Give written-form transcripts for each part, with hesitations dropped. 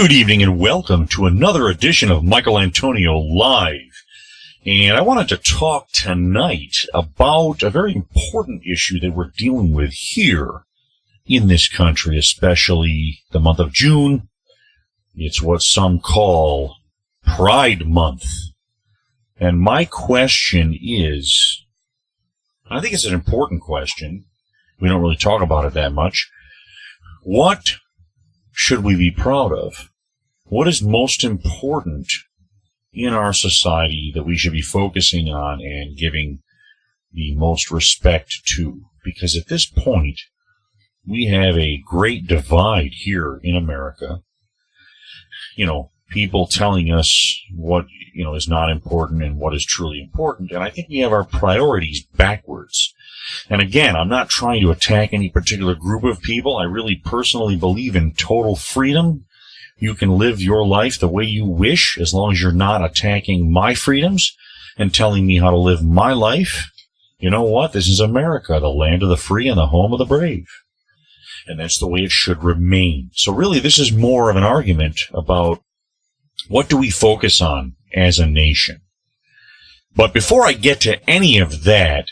Good evening and welcome to another edition of Michaelantonio Live. And I wanted to talk tonight about a very important issue that we're dealing with here in this country, especially the month of June. It's what some call Pride Month. And my question is, I think it's an important question. We don't really talk about it that much. What should we be proud of? What is most important in our society that we should be focusing on and giving the most respect to? Because at this point, we have a great divide here in America. You know, people telling us what, is not important and what is truly important. And I think we have our priorities backwards. And again, I'm not trying to attack any particular group of people. I really personally believe in total freedom. You can live your life the way you wish as long as you're not attacking my freedoms and telling me how to live my life. You know what? This is America, the land of the free and the home of the brave. And that's the way it should remain. So really, this is more of an argument about what do we focus on as a nation. But before I get to any of that,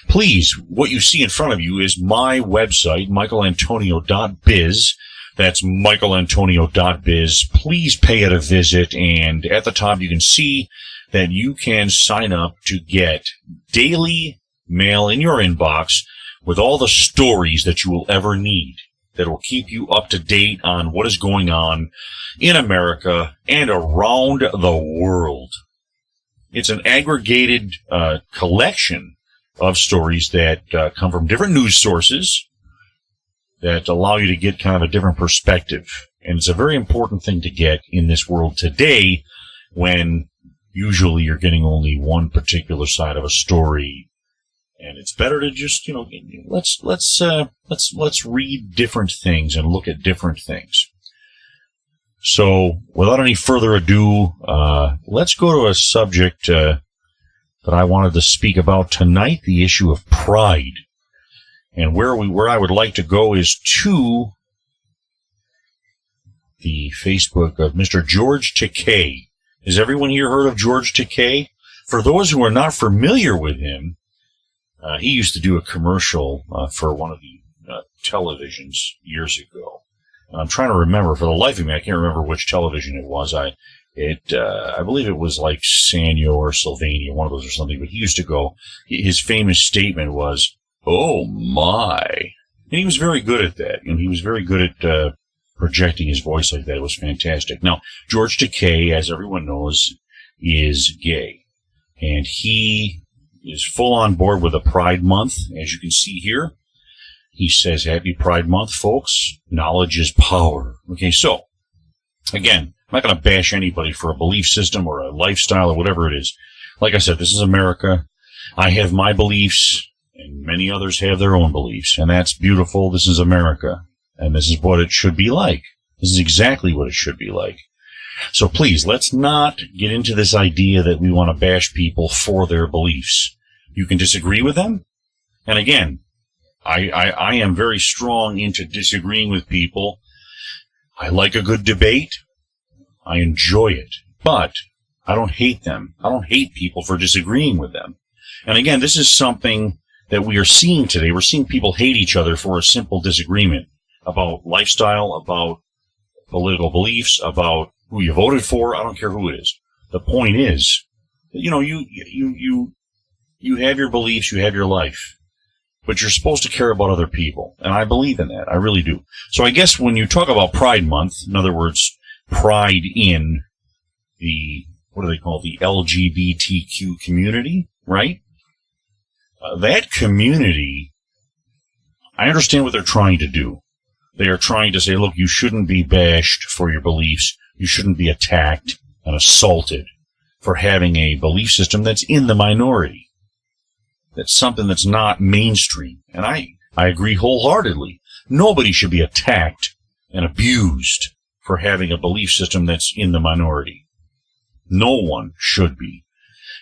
please, what you see in front of you is my website, michaelantonio.biz. That's michaelantonio.biz. Please pay it a visit, and at the top you can see that you can sign up to get daily mail in your inbox with all the stories that you will ever need that will keep you up to date on what is going on in America and around the world. It's an aggregated collection of stories that come from different news sources that allow you to get kind of a different perspective. And it's a very important thing to get in this world today when usually you're getting only one particular side of a story. And it's better to just, let's read different things and look at different things. So without any further ado, let's go to a subject that I wanted to speak about tonight, the issue of pride. And where I would like to go is to the Facebook of Mr. George Takei. Has everyone here heard of George Takei? For those who are not familiar with him, he used to do a commercial for one of the televisions years ago. And I'm trying to remember, for the life of me, I can't remember which television it was. I believe it was like Sanyo or Sylvania, one of those or something. But he used to go, his famous statement was, "Oh my." And he was very good at that. And he was very good at projecting his voice like that. It was fantastic. Now, George Takei, as everyone knows, is gay. And he is full on board with a Pride Month, as you can see here. He says, "Happy Pride Month, folks. Knowledge is power." Okay, so, again, I'm not going to bash anybody for a belief system or a lifestyle or whatever it is. Like I said, this is America. I have my beliefs, and many others have their own beliefs, and that's beautiful. This is America, and this is what it should be like. This is exactly what it should be like. So please, let's not get into this idea that we want to bash people for their beliefs. You can disagree with them, and again, I am very strong into disagreeing with people. I like a good debate. I enjoy it, but I don't hate them. I don't hate people for disagreeing with them. And again, this is something that we are seeing today. We're seeing people hate each other for a simple disagreement about lifestyle, about political beliefs, about who you voted for. I don't care who it is. The point is, you have your beliefs, you have your life, but you're supposed to care about other people. And I believe in that. I really do. So I guess when you talk about Pride Month, in other words, pride in the, what do they call it, the LGBTQ community, right? That community, I understand what they're trying to do. They are trying to say, look, you shouldn't be bashed for your beliefs. You shouldn't be attacked and assaulted for having a belief system that's in the minority. That's something that's not mainstream. And I agree wholeheartedly. Nobody should be attacked and abused for having a belief system that's in the minority. No one should be.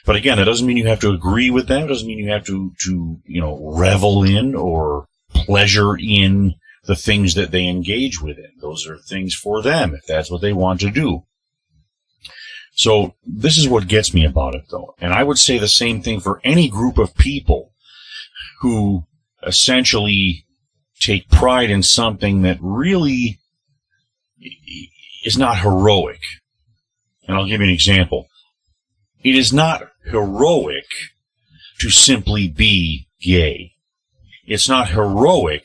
But again, that doesn't mean you have to agree with them. It doesn't mean you have to revel in or pleasure in the things that they engage with in. Those are things for them, if that's what they want to do. So this is what gets me about it, though. And I would say the same thing for any group of people who essentially take pride in something that really is not heroic. And I'll give you an example. It is not heroic to simply be gay. It's not heroic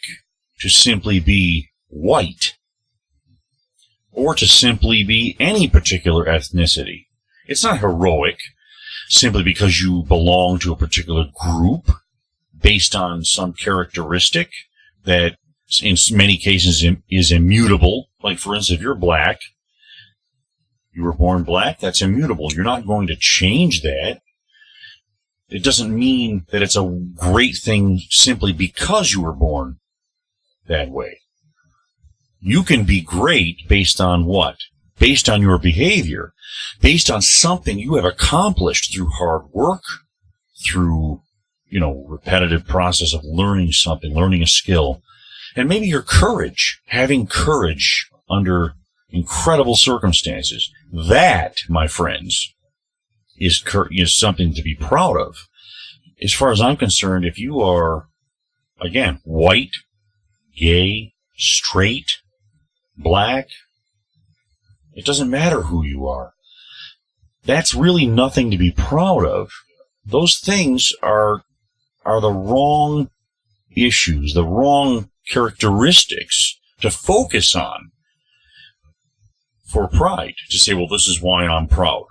to simply be white, or to simply be any particular ethnicity. It's not heroic simply because you belong to a particular group based on some characteristic that in many cases is immutable. Like, for instance, if you're black, you were born black, that's immutable. You're not going to change that. It doesn't mean that it's a great thing simply because you were born that way. You can be great based on what? Based on your behavior, based on something you have accomplished through hard work, through, repetitive process of learning something, learning a skill, and maybe your courage, having courage under incredible circumstances. That, my friends, is something to be proud of. As far as I'm concerned, if you are, again, white, gay, straight, black, it doesn't matter who you are. That's really nothing to be proud of. Those things are the wrong issues, the wrong characteristics to focus on for pride, to say, well, this is why I'm proud.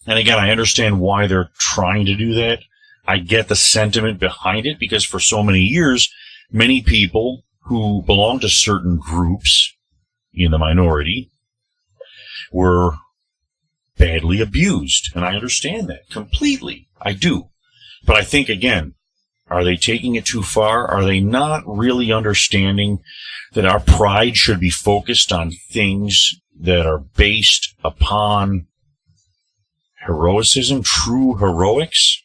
And again, I understand why they're trying to do that. I get the sentiment behind it, because for so many years, many people who belong to certain groups in the minority were badly abused. And I understand that completely. I do. But I think, again, are they taking it too far? Are they not really understanding that our pride should be focused on things that are based upon heroicism, true heroics,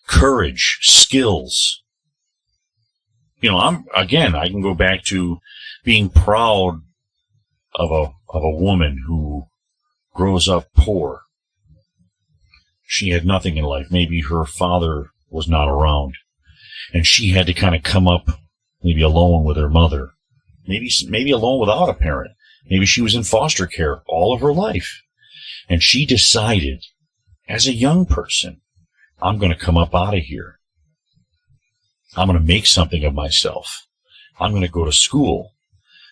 courage, skills? I can go back to being proud of a woman who grows up poor. She had nothing in life. Maybe her father was not around, and she had to kind of come up maybe alone with her mother, maybe alone without a parent. Maybe she was in foster care all of her life, and she decided as a young person, I'm going to come up out of here. I'm going to make something of myself. I'm going to go to school.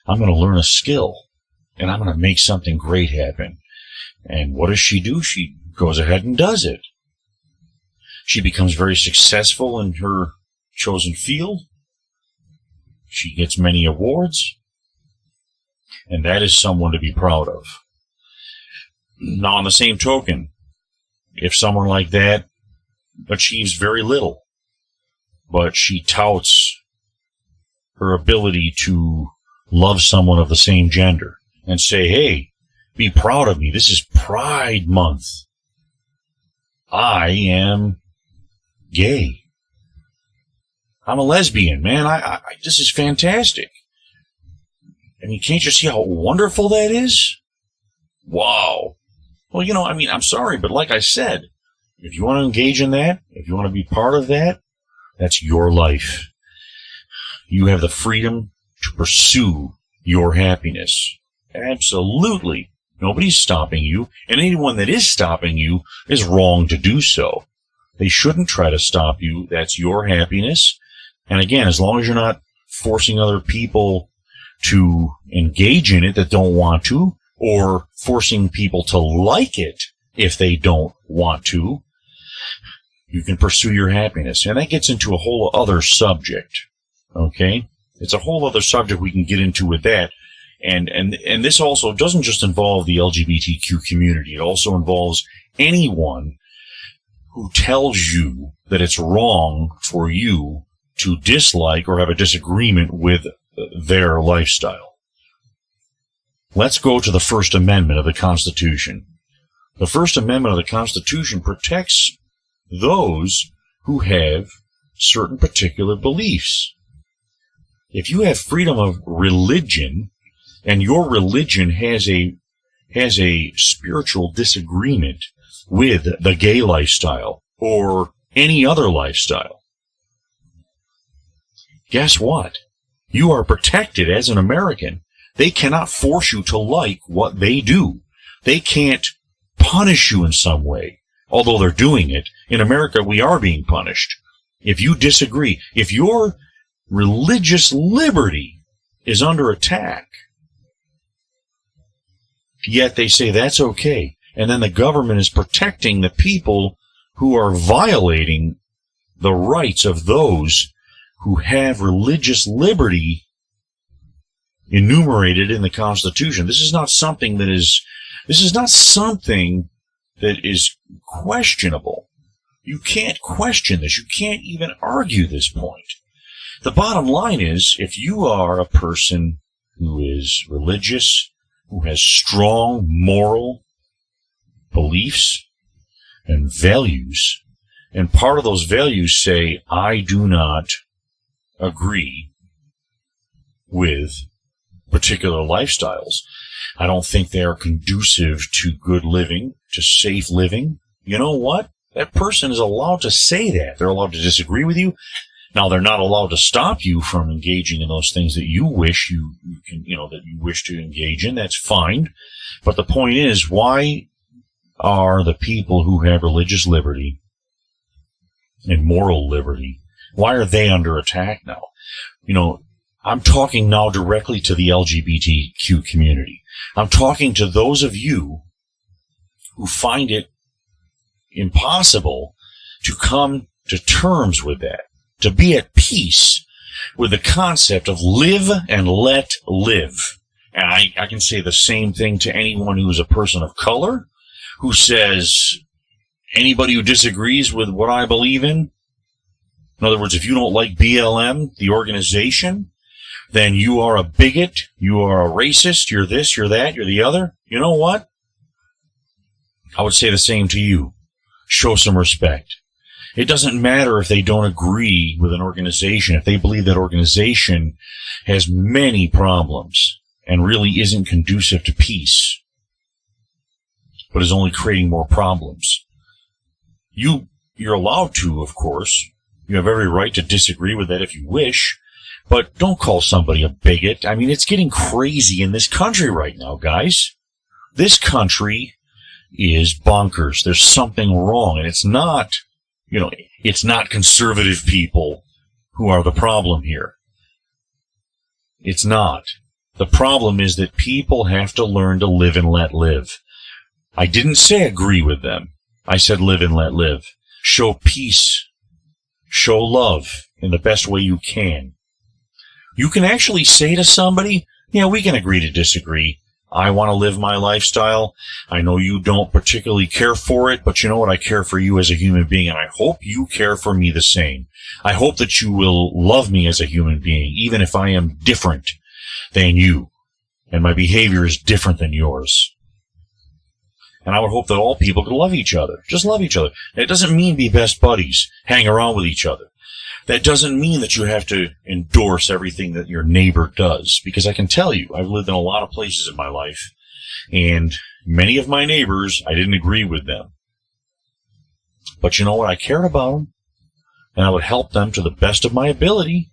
I'm going to learn a skill, and I'm going to make something great happen. And what does she do? She goes ahead and does it. She becomes very successful in her chosen field. She gets many awards. And that is someone to be proud of. Now, on the same token, if someone like that achieves very little, but she touts her ability to love someone of the same gender and say, hey, be proud of me. This is Pride Month. I am gay. I'm a lesbian, man. This is fantastic. I mean, can't you see how wonderful that is? Wow. Well, I'm sorry, but like I said, if you want to engage in that, if you want to be part of that, that's your life. You have the freedom to pursue your happiness. Absolutely. Nobody's stopping you, and anyone that is stopping you is wrong to do so. They shouldn't try to stop you. That's your happiness. And again, as long as you're not forcing other people to engage in it that don't want to, or forcing people to like it if they don't want to, you can pursue your happiness. And that gets into a whole other subject, okay? It's a whole other subject we can get into with that. And this also doesn't just involve the LGBTQ community. It also involves anyone who tells you that it's wrong for you to dislike or have a disagreement with their lifestyle. Let's go to the First Amendment of the Constitution. The First Amendment of the Constitution protects those who have certain particular beliefs. If you have freedom of religion, and your religion has a spiritual disagreement with the gay lifestyle or any other lifestyle, guess what? You are protected as an American. They cannot force you to like what they do. They can't punish you in some way, although they're doing it. In America, we are being punished. If you disagree, if your religious liberty is under attack, yet they say that's okay, and then the government is protecting the people who are violating the rights of those who have religious liberty enumerated in the Constitution. This is not something that is questionable. You can't question this. You can't even argue this point. The bottom line is, if you are a person who is religious, who has strong moral beliefs and values, and part of those values say, I do not agree with particular lifestyles. I don't think they are conducive to good living, to safe living. You know what? That person is allowed to say that. They're allowed to disagree with you. Now, they're not allowed to stop you from engaging in those things that you wish that you wish to engage in. That's fine. But the point is, why are the people who have religious liberty and moral liberty, why are they under attack now? I'm talking now directly to the LGBTQ community. I'm talking to those of you who find it impossible to come to terms with that, to be at peace with the concept of live and let live. And I can say the same thing to anyone who is a person of color, who says anybody who disagrees with what I believe in other words, if you don't like BLM, the organization, then you are a bigot, you are a racist, you're this, you're that, you're the other. You know what? I would say the same to you. Show some respect. It doesn't matter if they don't agree with an organization, if they believe that organization has many problems and really isn't conducive to peace, but is only creating more problems. You're allowed to, of course. You have every right to disagree with that if you wish, but don't call somebody a bigot. I mean, it's getting crazy in this country right now, guys. This country is bonkers. There's something wrong, and it's not, it's not conservative people who are the problem here. It's not. The problem is that people have to learn to live and let live. I didn't say agree with them. I said live and let live. Show peace. Show love in the best way you can. You can actually say to somebody, we can agree to disagree. I want to live my lifestyle. I know you don't particularly care for it, but you know what? I care for you as a human being, and I hope you care for me the same. I hope that you will love me as a human being, even if I am different than you, and my behavior is different than yours. And I would hope that all people could love each other. Just love each other. It doesn't mean be best buddies, hang around with each other. That doesn't mean that you have to endorse everything that your neighbor does. Because I can tell you, I've lived in a lot of places in my life, and many of my neighbors, I didn't agree with them. But you know what? I cared about them, and I would help them to the best of my ability.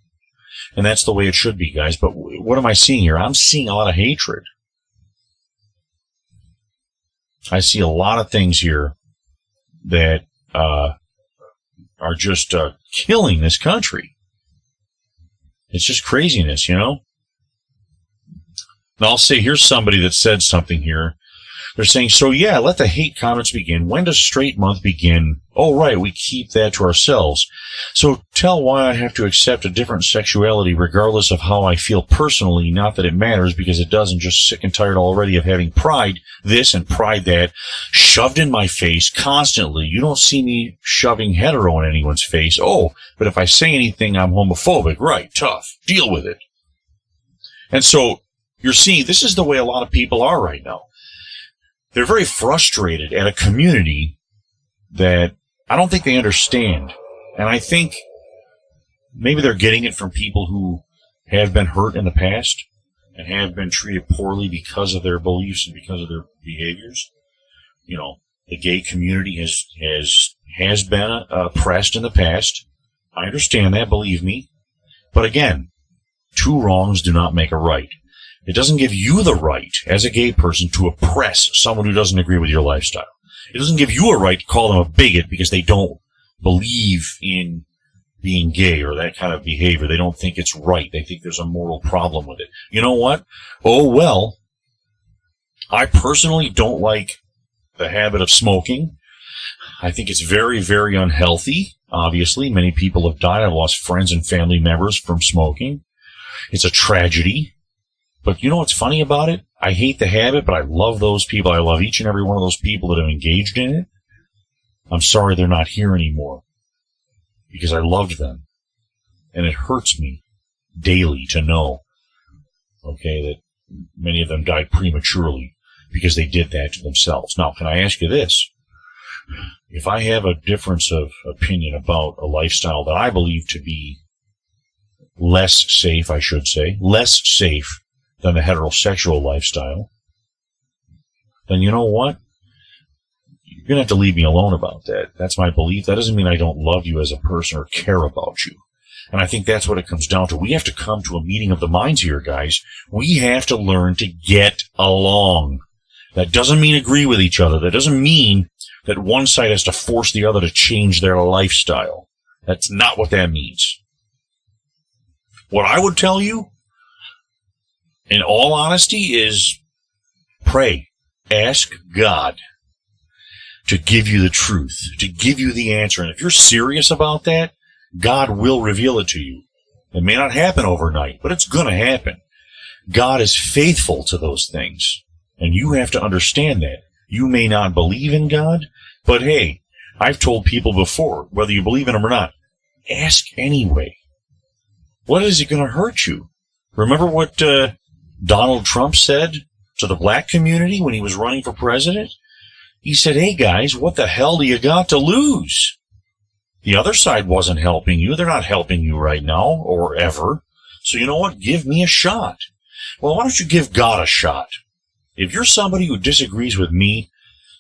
And that's the way it should be, guys. But what am I seeing here? I'm seeing a lot of hatred. I see a lot of things here that are just killing this country. It's just craziness, And I'll say, here's somebody that said something here. They're saying, let the hate comments begin. When does straight month begin? Oh, right, we keep that to ourselves. So tell why I have to accept a different sexuality regardless of how I feel personally. Not that it matters, because it doesn't. Just sick and tired already of having pride this and pride that shoved in my face constantly. You don't see me shoving hetero in anyone's face. Oh, but if I say anything, I'm homophobic. Right, tough. Deal with it. And so you're seeing this is the way a lot of people are right now. They're very frustrated at a community that I don't think they understand. And I think maybe they're getting it from people who have been hurt in the past and have been treated poorly because of their beliefs and because of their behaviors. You know, the gay community has been oppressed in the past. I understand that, believe me. But again, two wrongs do not make a right. It doesn't give you the right, as a gay person, to oppress someone who doesn't agree with your lifestyle. It doesn't give you a right to call them a bigot because they don't believe in being gay or that kind of behavior. They don't think it's right. They think there's a moral problem with it. You know what? Oh, well, I personally don't like the habit of smoking. I think it's very, very unhealthy. Obviously, many people have died. I've lost friends and family members from smoking. It's a tragedy. But you know what's funny about it? I hate the habit, but I love those people. I love each and every one of those people that have engaged in it. I'm sorry they're not here anymore because I loved them. And it hurts me daily to know, okay, that many of them died prematurely because they did that to themselves. Now, can I ask you this? If I have a difference of opinion about a lifestyle that I believe to be less safe, I should say, less safe than the heterosexual lifestyle, then you know what? You're going to have to leave me alone about that. That's my belief. That doesn't mean I don't love you as a person or care about you. And I think that's what it comes down to. We have to come to a meeting of the minds here, guys. We have to learn to get along. That doesn't mean agree with each other. That doesn't mean that one side has to force the other to change their lifestyle. That's not what that means. What I would tell you, in all honesty, is pray. Ask God to give you the truth, to give you the answer. And if you're serious about that, God will reveal it to you. It may not happen overnight, but it's going to happen. God is faithful to those things. And you have to understand that. You may not believe in God, but hey, I've told people before, whether you believe in Him or not, ask anyway. What is it going to hurt you? Remember what Donald Trump said to the black community when he was running for president? He said, hey guys, what the hell do you got to lose? The other side wasn't helping you. They're not helping you right now or ever. So you know what? Give me a shot. Well, why don't you give God a shot? If you're somebody who disagrees with me,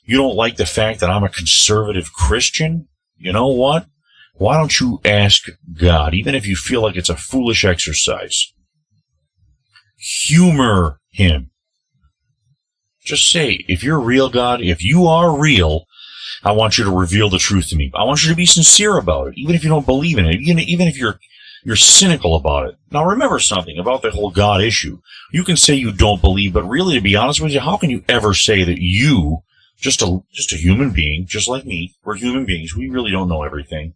you don't like the fact that I'm a conservative Christian, you know what? Why don't you ask God, even if you feel like it's a foolish exercise? Humor Him. Just say, if you're real, God, if you are real, I want you to reveal the truth to me. I want you to be sincere about it, even if you don't believe in it, even if you're cynical about it. Now, remember something about the whole God issue. You can say you don't believe, but really, to be honest with you, how can you ever say that you, just a human being, just like me, we're human beings, we really don't know everything.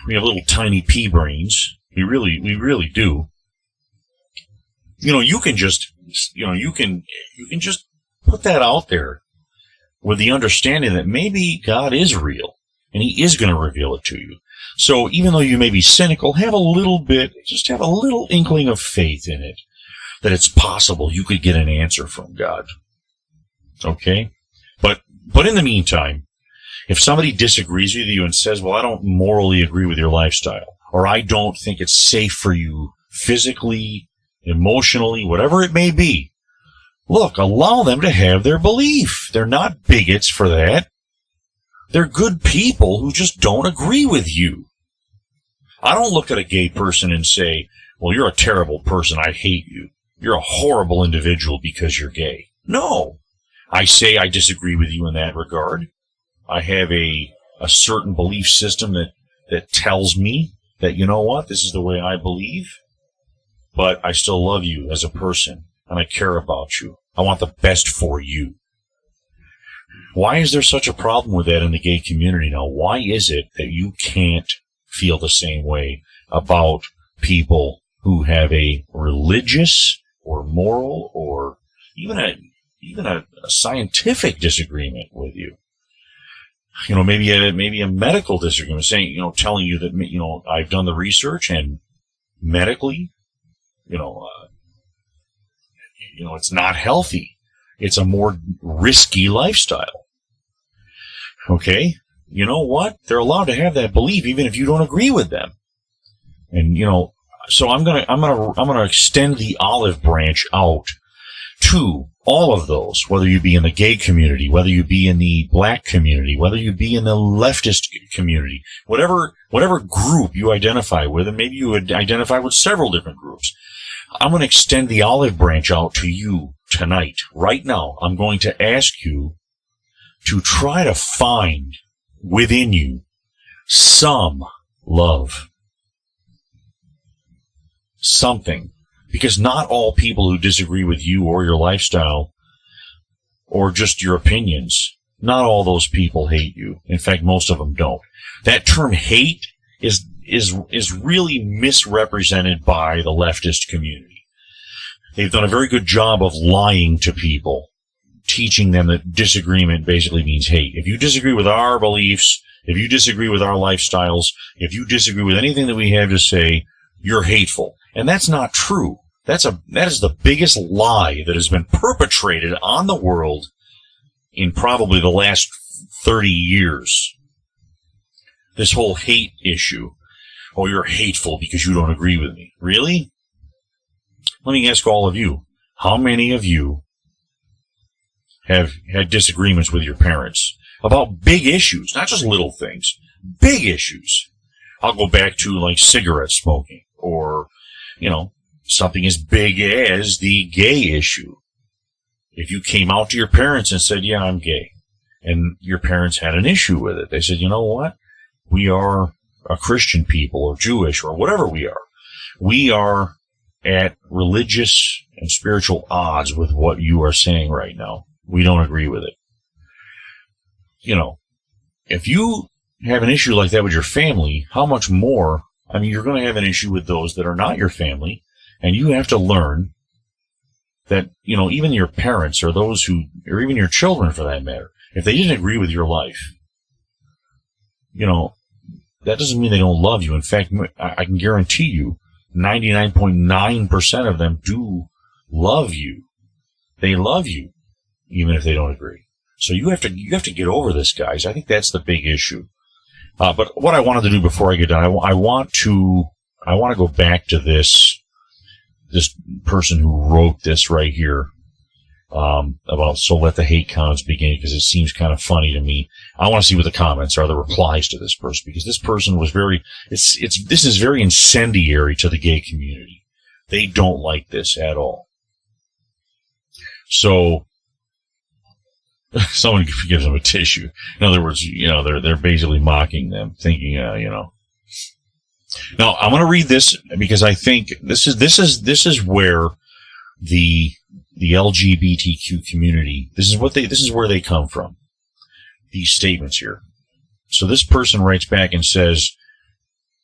We have little tiny pea brains. We really do. You know, you can just put that out there with the understanding that maybe God is real and He is going to reveal it to you. So even though you may be cynical, have a little inkling of faith in it, that it's possible you could get an answer from God. Okay? But in the meantime, if somebody disagrees with you and says, well, I don't morally agree with your lifestyle, or I don't think it's safe for you physically, emotionally, whatever it may be, look, allow them to have their belief. They're not bigots for that. They're good people who just don't agree with you. I don't look at a gay person and say, well, you're a terrible person. I hate you. You're a horrible individual because you're gay. No. I say I disagree with you in that regard. I have a certain belief system that tells me that, you know what, this is the way I believe, but I still love you as a person, and I care about you. I want the best for you. Why is there such a problem with that in the gay community now? Why is it that you can't feel the same way about people who have a religious or moral or even a scientific disagreement with you? You know, maybe a medical disagreement, saying, you know, telling you that, you know, I've done the research and medically, it's not healthy. It's a more risky lifestyle. Okay? You know what? They're allowed to have that belief even if you don't agree with them. And, you know, So I'm gonna extend the olive branch out to all of those, whether you be in the gay community, whether you be in the black community, whether you be in the leftist community, whatever group you identify with, and maybe you would identify with several different groups. I'm going to extend the olive branch out to you tonight, right now. I'm going to ask you to try to find within you some love. Something. Because not all people who disagree with you or your lifestyle or just your opinions, not all those people hate you. In fact, most of them don't. That term hate is really misrepresented by the leftist community. They've done a very good job of lying to people, teaching them that disagreement basically means hate. If you disagree with our beliefs, if you disagree with our lifestyles, if you disagree with anything that we have to say, you're hateful. And that's not true. That is the biggest lie that has been perpetrated on the world in probably the last 30 years. This whole hate issue. Oh, you're hateful because you don't agree with me. Really? Let me ask all of you. How many of you have had disagreements with your parents about big issues, not just little things, big issues? I'll go back to like cigarette smoking or, something as big as the gay issue. If you came out to your parents and said, yeah, I'm gay, and your parents had an issue with it, they said, you know what? We are a Christian people or Jewish or whatever we are. We are at religious and spiritual odds with what you are saying right now. We don't agree with it. If you have an issue like that with your family, how much more, you're going to have an issue with those that are not your family, and you have to learn that, even your parents or those who, or even your children for that matter, if they didn't agree with your life, that doesn't mean they don't love you. In fact, I can guarantee you 99.9% of them do love you. They love you, even if they don't agree. So you have to get over this, guys. I think that's the big issue. But what I wanted to do before I get done, I want to go back to this person who wrote this right here, about so let the hate comments begin, because it seems kind of funny to me. I want to see what the comments are, the replies to this person, because this person was this is very incendiary to the gay community. They don't like this at all. So, someone gives them a tissue. In other words, they're basically mocking them, thinking, Now, I'm going to read this because I think this is where the LGBTQ community, this is where they come from. These statements here. So this person writes back and says,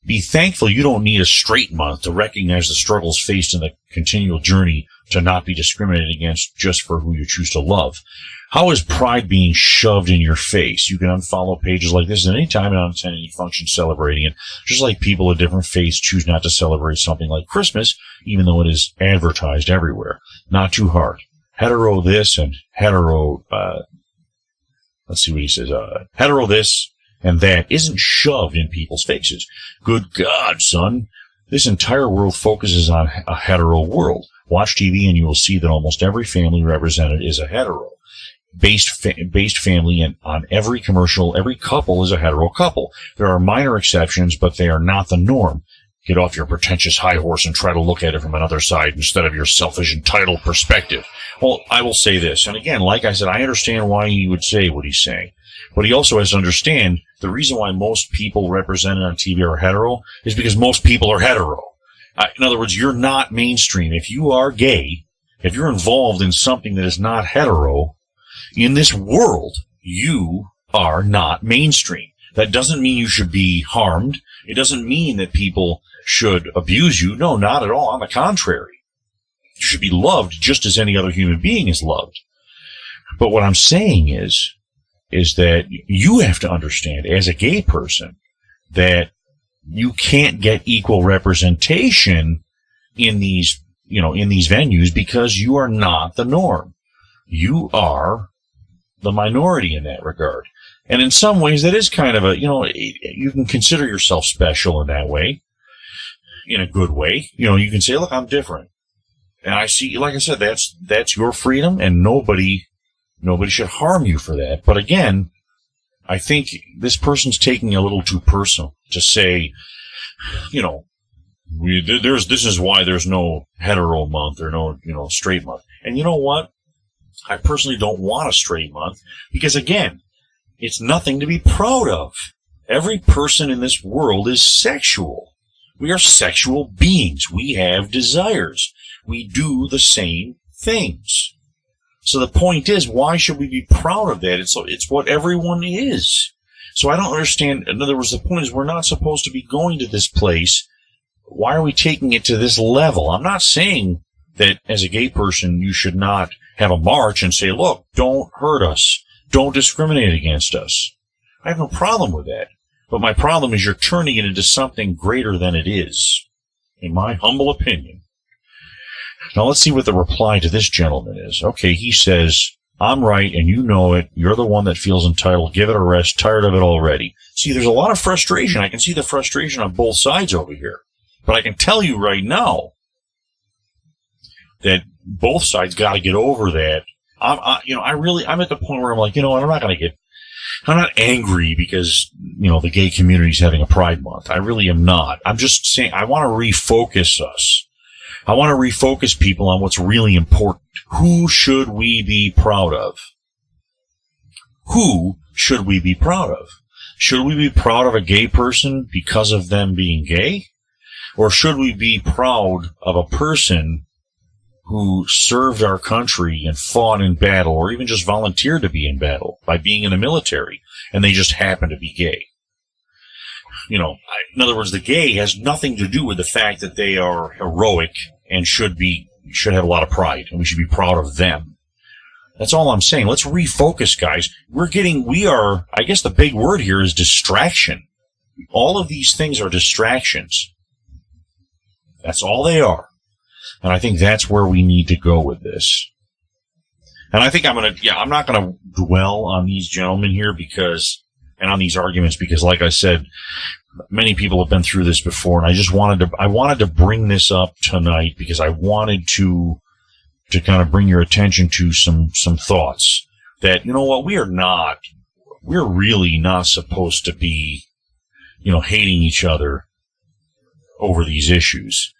be thankful you don't need a straight month to recognize the struggles faced in the continual journey to not be discriminated against just for who you choose to love. How is pride being shoved in your face? You can unfollow pages like this at any time and not attend any function celebrating it. Just like people of different faiths choose not to celebrate something like Christmas, even though it is advertised everywhere. Not too hard. Hetero this and hetero, let's see what he says. Hetero this and that isn't shoved in people's faces. Good God, son. This entire world focuses on a hetero world. Watch TV and you will see that almost every family represented is a hetero. Based family, and on every commercial, every couple is a hetero couple. There are minor exceptions, but they are not the norm. Get off your pretentious high horse and try to look at it from another side instead of your selfish, entitled perspective. Well, I will say this, and again, like I said, I understand why he would say what he's saying. But he also has to understand the reason why most people represented on TV are hetero is because most people are hetero. In other words, you're not mainstream. If you are gay, if you're involved in something that is not hetero, in this world, you are not mainstream. That doesn't mean you should be harmed. It doesn't mean that people should abuse you. No, not at all. On the contrary. You should be loved just as any other human being is loved. But what I'm saying is that you have to understand, as a gay person, that you can't get equal representation in these venues because you are not the norm. You are the minority in that regard. And in some ways, that is kind of you can consider yourself special in that way. in a good way. You can say, look, I'm different. And I see, like I said, that's your freedom, and nobody should harm you for that. But again, I think this person's taking it a little too personal to say, this is why there's no hetero month or no, straight month. And you know what? I personally don't want a straight month because, again, it's nothing to be proud of. Every person in this world is sexual. We are sexual beings. We have desires. We do the same things. So the point is, why should we be proud of that? It's what everyone is. So I don't understand. In other words, the point is we're not supposed to be going to this place. Why are we taking it to this level? I'm not saying that as a gay person you should not have a march and say, look, don't hurt us. Don't discriminate against us. I have no problem with that. But my problem is you're turning it into something greater than it is, in my humble opinion. Now let's see what the reply to this gentleman is. Okay, he says, I'm right and you know it. You're the one that feels entitled. Give it a rest. Tired of it already. See, there's a lot of frustration. I can see the frustration on both sides over here. But I can tell you right now that both sides got to get over that. I'm at the point where I'm like, I'm not angry because, the gay community is having a Pride Month. I really am not. I'm just saying I want to refocus us. I want to refocus people on what's really important. Who should we be proud of? Who should we be proud of? Should we be proud of a gay person because of them being gay? Or should we be proud of a person who served our country and fought in battle, or even just volunteered to be in battle by being in the military, and they just happen to be gay? In other words, the gay has nothing to do with the fact that they are heroic and should have a lot of pride, and we should be proud of them. That's all I'm saying. Let's refocus, guys. I guess the big word here is distraction. All of these things are distractions. That's all they are. And I think that's where we need to go with this. And I think I'm not going to dwell on these gentlemen here and on these arguments because, like I said, many people have been through this before, and I wanted to bring this up tonight because I wanted to kind of bring your attention to some thoughts that, we're really not supposed to be, hating each other over these issues.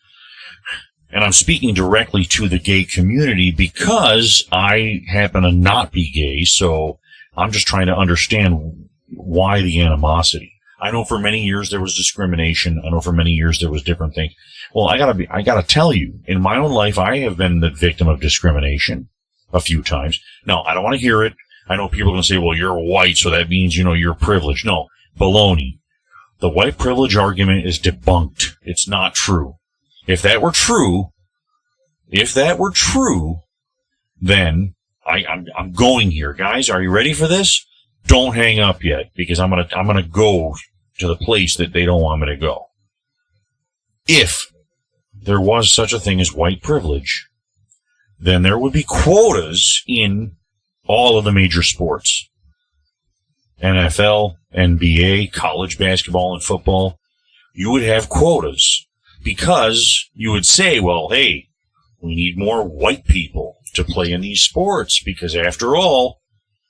And I'm speaking directly to the gay community because I happen to not be gay, so I'm just trying to understand why the animosity. I know for many years there was discrimination. I know for many years there was different things. Well, I gotta tell you, in my own life, I have been the victim of discrimination a few times. Now, I don't want to hear it. I know people are going to say, well, you're white, so that means, you're privileged. No, baloney. The white privilege argument is debunked. It's not true. If that were true, then I'm going here. Guys, are you ready for this? Don't hang up yet, because I'm gonna go to the place that they don't want me to go. If there was such a thing as white privilege, then there would be quotas in all of the major sports. NFL, NBA, college basketball and football. You would have quotas because you would say, well, hey, we need more white people to play in these sports because after all,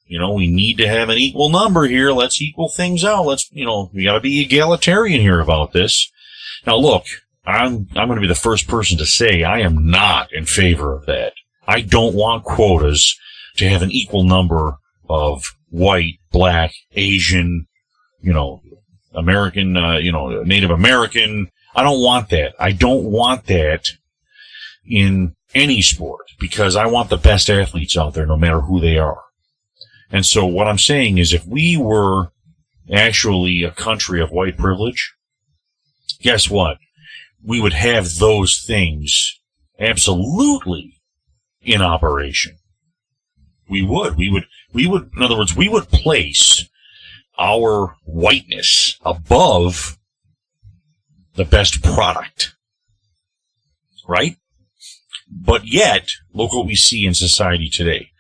we need to have an equal number here. Let's equal things out. We got to be egalitarian here about this. Now, look, I'm going to be the first person to say I am not in favor of that. I don't want quotas to have an equal number of white, black, Asian, American, Native American. I don't want that. I don't want that in any sport because I want the best athletes out there no matter who they are. And so what I'm saying is if we were actually a country of white privilege, guess what? We would have those things absolutely in operation. We would, in other words, we would place our whiteness above the best product. Right? But yet, look what we see in society today.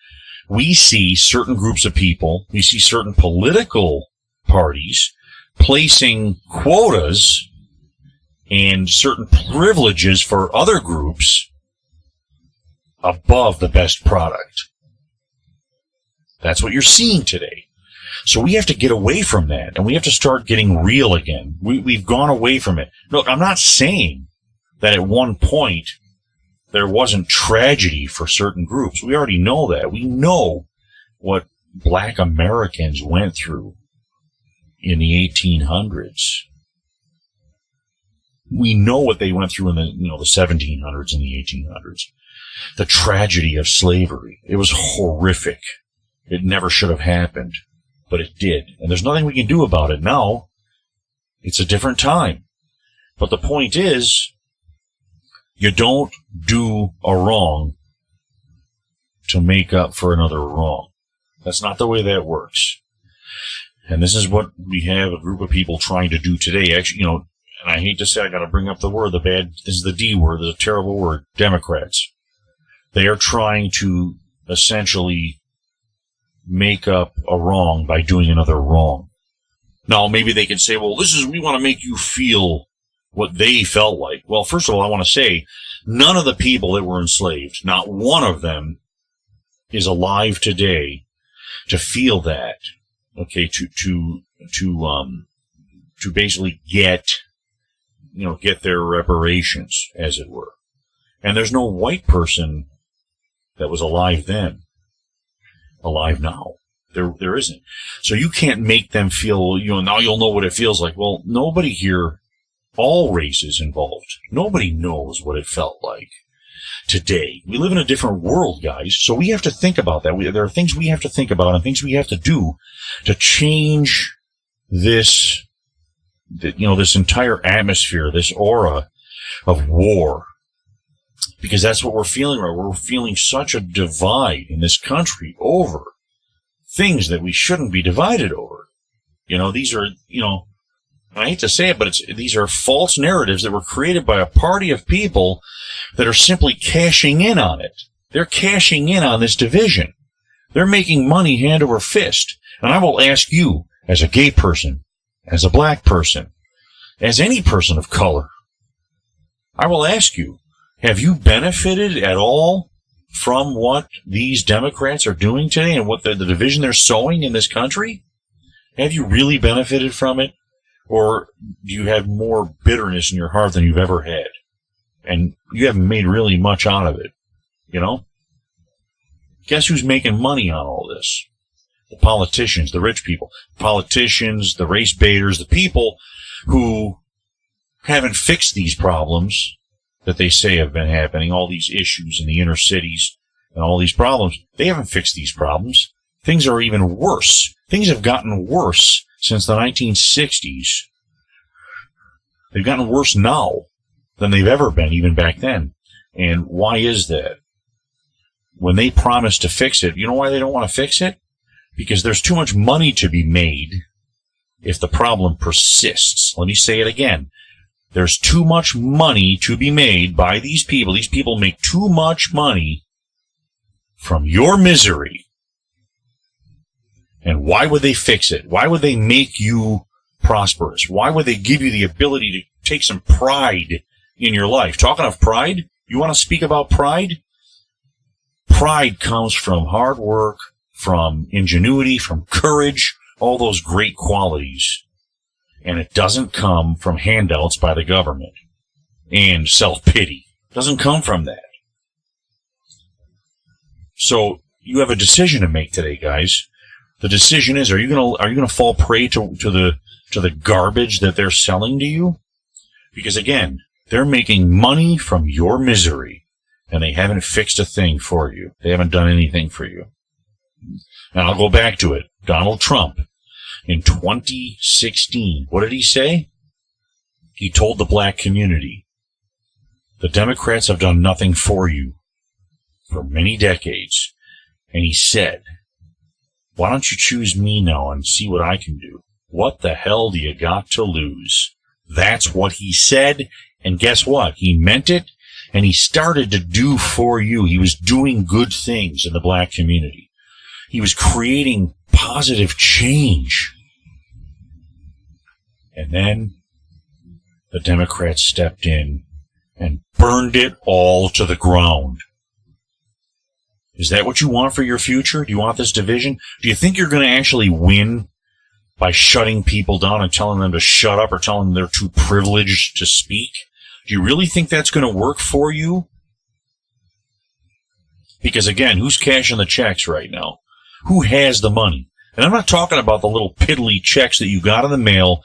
We see certain groups of people, we see certain political parties placing quotas and certain privileges for other groups above the best product. That's what you're seeing today. So we have to get away from that, and we have to start getting real again. We've gone away from it. Look, I'm not saying that at one point there wasn't tragedy for certain groups. We already know that. We know what Black Americans went through in the 1800s. We know what they went through in the 1700s and the 1800s. The tragedy of slavery. It was horrific. It never should have happened, but it did. And there's nothing we can do about it now. It's a different time. But the point is, you don't do a wrong to make up for another wrong. That's not the way that works. And this is what we have a group of people trying to do today. Actually, and I hate to say, I got to bring up the word, this is the D word, the terrible word, Democrats. They are trying to essentially make up a wrong by doing another wrong. Now, maybe they can say, well, we want to make you feel what they felt like. Well, first of all, I want to say, none of the people that were enslaved, not one of them is alive today to feel that. Okay, to basically get their reparations, as it were. And there's no white person that was alive then, alive now. There isn't. So you can't make them feel, now you'll know what it feels like. Well, nobody here, all races involved, nobody knows what it felt like today. We live in a different world, guys, so we have to think about that. There are things we have to think about and things we have to do to change this entire atmosphere, this aura of war. Because that's what we're feeling right. We're feeling such a divide in this country over things that we shouldn't be divided over. These are, I hate to say it, but these are false narratives that were created by a party of people that are simply cashing in on it. They're cashing in on this division. They're making money hand over fist. And I will ask you, as a gay person, as a black person, as any person of color, I will ask you, have you benefited at all from what these Democrats are doing today and what the division they're sowing in this country? Have you really benefited from it? Or do you have more bitterness in your heart than you've ever had? And you haven't made really much out of it, Guess who's making money on all this? The politicians, the rich people. Politicians, the race baiters, the people who haven't fixed these problems that they say have been happening, all these issues in the inner cities and all these problems. They haven't fixed these problems. Things are even worse. Things have gotten worse since the 1960s. They've gotten worse now than they've ever been, even back then. And why is that? When they promise to fix it, you know why they don't want to fix it? Because there's too much money to be made if the problem persists. Let me say it again. There's too much money to be made by these people. These people make too much money from your misery. And why would they fix it? Why would they make you prosperous? Why would they give you the ability to take some pride in your life? Talking of pride, you want to speak about pride? Pride comes from hard work, from ingenuity, from courage, all those great qualities. And it doesn't come from handouts by the government and self-pity. It doesn't come from that. So you have a decision to make today, guys. The decision is: are you gonna fall prey to the garbage that they're selling to you? Because again, they're making money from your misery, and they haven't fixed a thing for you. They haven't done anything for you. And I'll go back to it. Donald Trump, in 2016, what did he say? He told the black community, the Democrats have done nothing for you for many decades. And he said, why don't you choose me now and see what I can do? What the hell do you got to lose? That's what he said. And guess what? He meant it. And he started to do for you. He was doing good things in the black community. He was creating positive change. And then the Democrats stepped in and burned it all to the ground. Is that what you want for your future? Do you want this division? Do you think you're going to actually win by shutting people down and telling them to shut up or telling them they're too privileged to speak? Do you really think that's going to work for you? Because again, who's cashing the checks right now? Who has the money? And I'm not talking about the little piddly checks that you got in the mail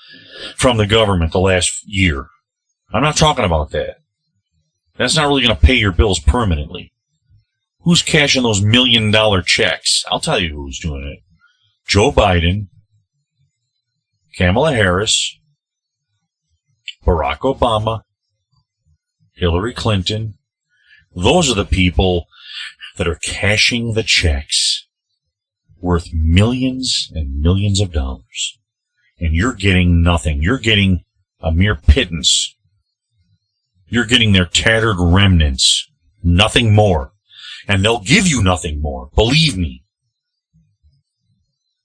from the government the last year. I'm not talking about that. That's not really going to pay your bills permanently. Who's cashing those $1 million checks? I'll tell you who's doing it. Joe Biden, Kamala Harris, Barack Obama, Hillary Clinton. Those are the people that are cashing the checks worth millions and millions of dollars. And you're getting nothing. You're getting a mere pittance. You're getting their tattered remnants. Nothing more. And they'll give you nothing more. Believe me.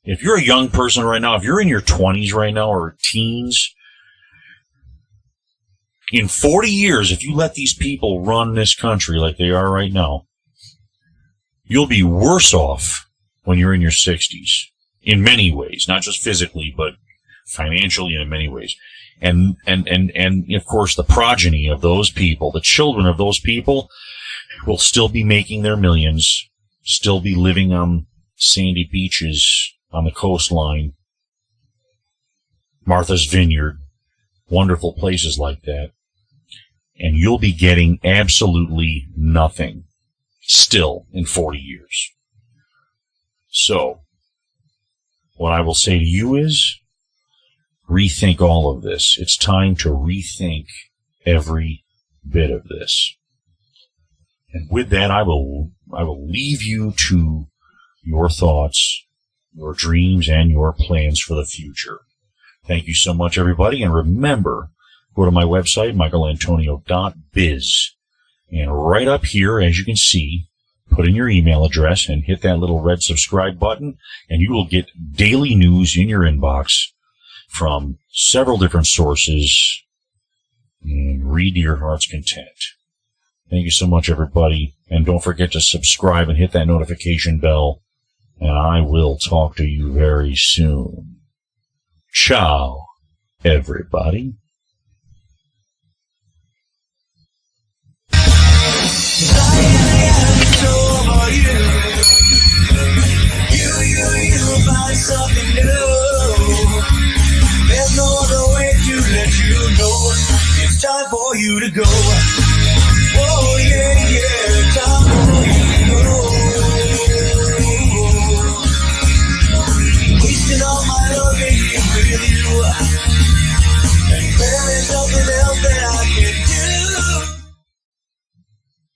If you're a young person right now, if you're in your 20s right now or teens, in 40 years, if you let these people run this country like they are right now, you'll be worse off when you're in your 60s. In many ways. Not just physically, but financially and in many ways. And of course, the progeny of those people, the children of those people, will still be making their millions, still be living on sandy beaches on the coastline, Martha's Vineyard, wonderful places like that. And you'll be getting absolutely nothing still in 40 years. So, what I will say to you is, rethink all of this. It's time to rethink every bit of this. And with that, I will leave you to your thoughts, your dreams, and your plans for the future. Thank you so much, everybody. And remember, go to my website, michaelantonio.biz. And right up here, as you can see, put in your email address and hit that little red subscribe button, and you will get daily news in your inbox from several different sources, and read to your heart's content. Thank you so much, everybody. And don't forget to subscribe and hit that notification bell. And I will talk to you very soon. Ciao, everybody. You find something new. There's no other way to let you know it's time for you to go.